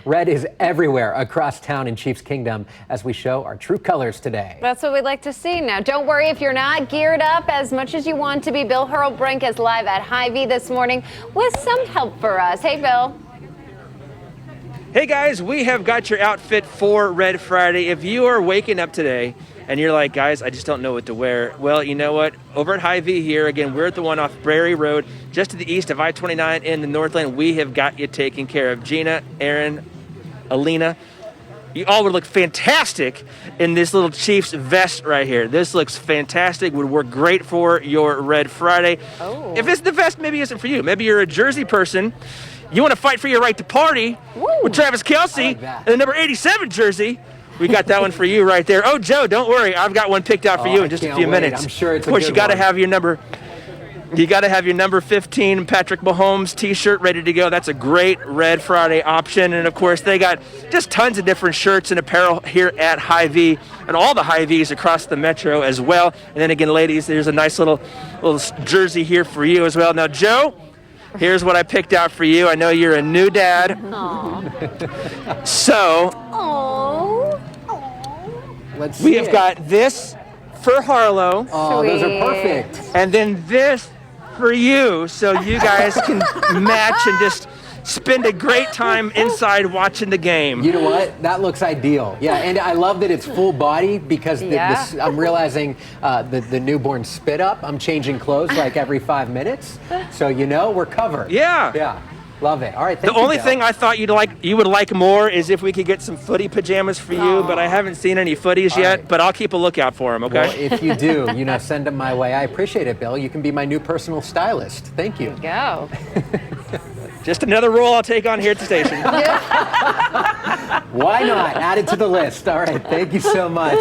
Red is everywhere across town in Chiefs Kingdom as we show our true colors today. That's what we'd like to see. Now, don't worry if you're not geared up as much as you want to be. Bill Hurlbrink is live at Hy-Vee this morning with some help for us. Hey, Bill. Hey guys, we have got your outfit for Red Friday. If you are waking up today and you're like, guys, I just don't know what to wear. Well, you know what? Over at Hy-Vee here, again, we're at the one off Prairie Road, just to the east of I-29 in the Northland. We have got you taken care of. Gina, Aaron, Alina, you all would look fantastic in this little Chiefs vest right here. This looks fantastic, would work great for your Red Friday. Oh. If it's the vest, maybe isn't for you. Maybe you're a Jersey person. You want to fight for your right to party with Travis Kelce in the number 87 jersey. We got that one for you right there. Oh, Joe, don't worry. I've got one picked out for you in just a few minutes. I'm sure it's of course, a you good got to one. have your number. You got to have your number 15 Patrick Mahomes t-shirt ready to go. That's a great Red Friday option. And of course, they got just tons of different shirts and apparel here at Hy-Vee and all the Hy-Vees across the metro as well. And then again, ladies, there's a nice little jersey here for you as well. Now, Joe, here's what I picked out for you. I know you're a new dad. Aww. So, Let's see we have got this for Harlow. Oh, those are Sweet. perfect. And then this for you, so you guys can match and just spend a great time inside watching the game. You know what? That looks ideal. Yeah, and I love that it's full body because I'm realizing the newborn spit up. I'm changing clothes like every 5 minutes, so we're covered. Yeah. Yeah, love it. All right. The only thing I thought you would like more is if we could get some footy pajamas for you, but I haven't seen any footies yet. right. But I'll keep a lookout for them. Okay. Well, if you do, send them my way. I appreciate it, Bill. You can be my new personal stylist. Thank you. Go. Just another role I'll take on here at the station. Why not? Add it to the list. All right. Thank you so much.